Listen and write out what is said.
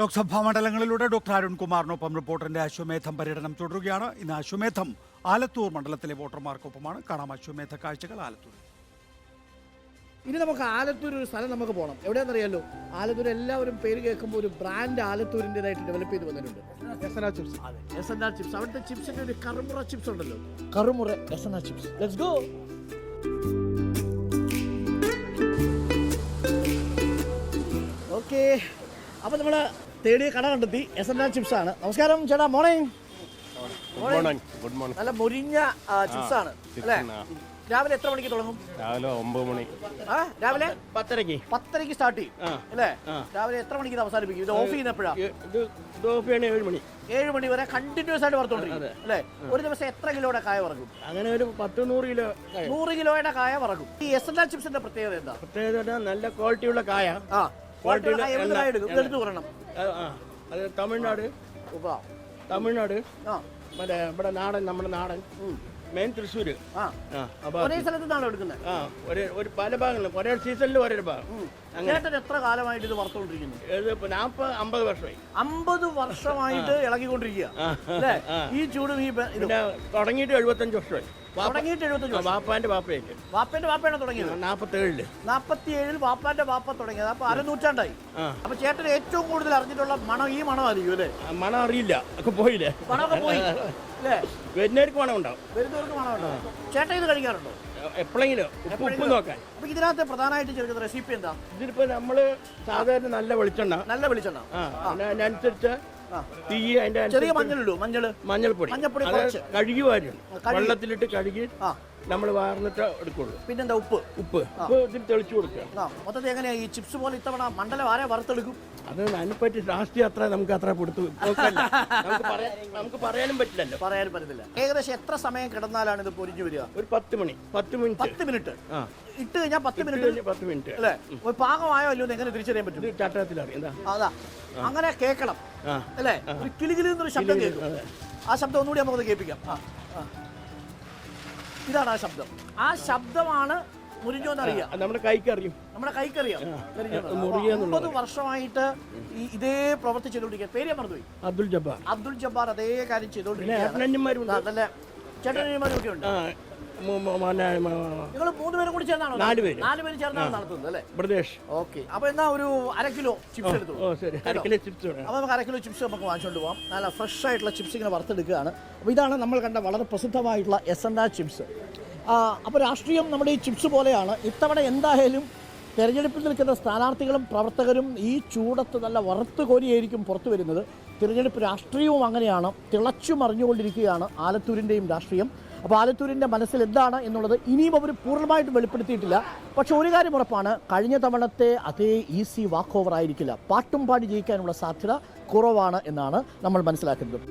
Lok Sabha മണ്ഡലങ്ങളിലൂടെ doctor അരുൺകുമാറിനൊപ്പം റിപ്പോർട്ടറിന്റെ അശ്വമേധം പര്യടനം തുടരുകയാണ്. ഇന്ന് അശ്വമേധം ആലത്തൂർ മണ്ഡലത്തിലെ വോട്ടർമാർക്കൊപ്പമാണ്. കാണാം അശ്വമേധ കാഴ്ചകൾ ആലത്തൂർ. ഇനി നമുക്ക് ആലത്തൂർ ഒരു സ്ഥലം നമുക്ക് പോകണം. എവിടെയാണെന്നറിയാലോ, ആലത്തൂർ എല്ലാവരും പേര് കേൾക്കുമ്പോൾ ഒരു ബ്രാൻഡ് ആലത്തൂരിൻ്റെതായിട്ട് ഡെവലപ്പ് ചെയ്ത് വന്നിട്ടുണ്ട്. SNR chips. അതെ, SNR ചിപ്സ്. അവിടുത്തെ ചിപ്സിന്റെ ഒരു കറുമുറ ചിപ്സ് ഉണ്ടല്ലോ, കറുമുറ SNR chips. Let's go. Okay, അപ്പോൾ നമ്മൾ തേടിയ കട കണ്ടെത്തി. SNR ചിപ്സ് ആണ്. നമസ്കാരം ചേട്ടാ. മോർണിംഗ്. Good morning. നല്ല മൊരിഞ്ഞ ചിപ്സ് ആണ് അല്ലേ? രാവിലെ എത്ര മണിക്ക് തുടങ്ങും? രാവിലെ 9 മണി. രാവിലെ 10:30 സ്റ്റാർട്ട് ചെയ്യും അല്ലേ? രാവിലെ എത്ര മണിക്ക് ഇത് അവസാനിപ്പിക്കും? ഇത് ഓഫ് ചെയ്യുന്നപ്പോഴാണ്? ഇത് ഓഫ് ചെയ്യണേ 7 മണി. 7 മണി വരെ കണ്ടിന്യൂസ് ആയിട്ട് വറുത്തോണ്ടിരിക്കും അല്ലേ? ഒരു ദിവസം എത്ര കിലോയുടെ കായ വറക്കും? അങ്ങനെ ഒരു 100 കിലോ. 100 കിലോയുടെ കായ വറക്കും. ഈ SNR ചിപ്സിന്റെ പ്രത്യേകത എന്താ? പ്രത്യേകത നല്ല ക്വാളിറ്റിയുള്ള കായ. എടുത്തു പറയണം. അത് തമിഴ്നാട് മറ്റേ ഇവിടെ നാടൻ, നമ്മുടെ നാടൻ മെയിൻ തൃശ്ശൂര്. ഒരേ സ്ഥലത്ത് നിന്നാണോ എടുക്കുന്നത്? ഒരു പല ഭാഗങ്ങളും ഒരേ സീസണിൽ ഒരേ ഭാഗം. ചേട്ടൻ എത്ര കാലമായിട്ട് ഇത് വറുത്തോണ്ടിരിക്കുന്നു? 40-50 വർഷമായി. 50 വർഷമായിട്ട് ഇളകിക്കൊണ്ടിരിക്കുക അല്ലേ? ഈ ചൂടും ഈ തുടങ്ങിയിട്ട് 75 വർഷമായി. തുടങ്ങിയിട്ട് 75 വർഷം. വാപ്പാന്റെ വാപ്പയായിട്ട്. വാപ്പന്റെ വാപ്പയാണ് തുടങ്ങിയത്. 47 വാപ്പാന്റെ വാപ്പ തുടങ്ങിയത്. അപ്പൊ 1/2 നൂറ്റാണ്ടായി. അപ്പൊ ചേട്ടൻ ഏറ്റവും കൂടുതൽ അറിഞ്ഞിട്ടുള്ള മണം ഈ മണമായിരിക്കും അല്ലേ? മണം അറിയില്ല, ഒക്കെ പോയില്ലേ? മണമൊക്കെ പോയി അല്ലേ? വരുന്നവർക്ക് മണം ഉണ്ടാവും. വരുന്നവർക്ക് മണം ഉണ്ടാവും. ചേട്ടൻ ഇത് കഴിക്കാറുണ്ടോ? എപ്പോഴെങ്കിലും ഉപ്പ് നോക്കാൻ. അപ്പൊ ഇതിനകത്ത് പ്രധാനമായിട്ട് ചേർക്കുന്ന റെസിപ്പി എന്താ? ഇതിലിപ്പോ നമ്മള് സാധാരണ നല്ല വെളിച്ചെണ്ണ അതിനനുസരിച്ച് തീ, അതിന്റെ ചെറിയ മഞ്ഞൾപ്പൊടി കഴുകി വാരും. വെള്ളത്തിലിട്ട് കഴുകി നമ്മൾ വാർന്നിട്ട് എടുക്കുള്ളൂ. പിന്നെന്താ? ഉപ്പ് ഇതിൽ തെളിച്ചു കൊടുക്കുക. മൊത്തത്തിൽ എങ്ങനെയാ ഈ ചിപ്സ് പോലെ ഇത്തവണ മണ്ഡലം ആരെ വറുത്തെടുക്കും? അത് അതിനെപ്പറ്റി രാഷ്ട്രീയം നമുക്ക് അത്ര കൊടുത്തു നമുക്ക് പറയാനും പറ്റില്ലല്ലോ. പറയാനും പറ്റത്തില്ല. ഏകദേശം എത്ര സമയം കിടന്നാലാണ് ഇത് പൊരിഞ്ഞു വരിക? ഒരു 10 മിനിറ്റ് ഇട്ട് കഴിഞ്ഞാൽ 10 മിനിറ്റ് അല്ലേ? പാകമായോ അല്ലോ എന്ന് എങ്ങനെ തിരിച്ചറിയാൻ പറ്റും? ചട്ടത്തിലറിയാം. അതാ, അങ്ങനെ കേൾക്കണം അല്ലേ? ഒരു കിളികിലിന്നൊരു ശബ്ദം കേൾക്കും. ആ ശബ്ദം ഒന്നുകൂടി നമുക്കത് കേൾപ്പിക്കാം. ഇതാണ് ആ ശബ്ദം. ആ ശബ്ദമാണ് മുരിഞ്ഞോന്നറിയാം. നമ്മുടെ കൈക്കറിയാം. 50 വർഷമായിട്ട് ഇതേ പ്രവൃത്തി ചെയ്തോണ്ടിരിക്കുക. പേര് മറന്നുപോയി. അബ്ദുൽ ജബ്ബാർ അതേ കാര്യം ചെയ്തോണ്ടിരിക്കുക. ചേട്ടന്മാരും ഒക്കെ ഉണ്ട്. നിങ്ങൾ 3 പേരും കൂടി ചേർന്നാണോ? 4 പേര് ചേർന്നാണ് നടത്തുന്നത് അല്ലേ? പ്രദേശ്. ഓക്കെ, അപ്പൊ എന്നാ ഒരു 1/2 കിലോ ചിപ്സ് എടുത്തു. അപ്പൊ നമുക്ക് 1/2 കിലോ ചിപ്സ് നമുക്ക് വാങ്ങിച്ചോണ്ട് പോകാം. നല്ല ഫ്രഷ് ആയിട്ടുള്ള ചിപ്സ് ഇങ്ങനെ വറുത്തെടുക്കുകയാണ്. അപ്പോൾ ഇതാണ് നമ്മൾ കണ്ട വളരെ പ്രസിദ്ധമായിട്ടുള്ള SNR ചിപ്സ്. അപ്പോൾ രാഷ്ട്രീയം നമ്മുടെ ഈ ചിപ്സ് പോലെയാണ്. ഇത്തവണ എന്തായാലും തെരഞ്ഞെടുപ്പിൽ നിൽക്കുന്ന സ്ഥാനാർത്ഥികളും പ്രവർത്തകരും ഈ ചൂടത്ത് നല്ല വറുത്ത് കോരിയായിരിക്കും പുറത്തു വരുന്നത്. തിരഞ്ഞെടുപ്പ് രാഷ്ട്രീയവും അങ്ങനെയാണ്. തിളച്ചു മറിഞ്ഞുകൊണ്ടിരിക്കുകയാണ് ആലത്തൂരിൻ്റെയും രാഷ്ട്രീയം. അപ്പോൾ ആലത്തൂരിൻ്റെ മനസ്സിൽ എന്താണ് എന്നുള്ളത് ഇനിയും അവർ പൂർണ്ണമായിട്ട് വെളിപ്പെടുത്തിയിട്ടില്ല. പക്ഷെ ഒരു കാര്യം ഉറപ്പാണ്, കഴിഞ്ഞ തവണത്തെ അതേ ഈസി വാക്ക് ഓവർ ആയിരിക്കില്ല. പാട്ടും പാടി ജയിക്കാനുള്ള സാധ്യത കുറവാണ് എന്നാണ് നമ്മൾ മനസ്സിലാക്കുന്നത്.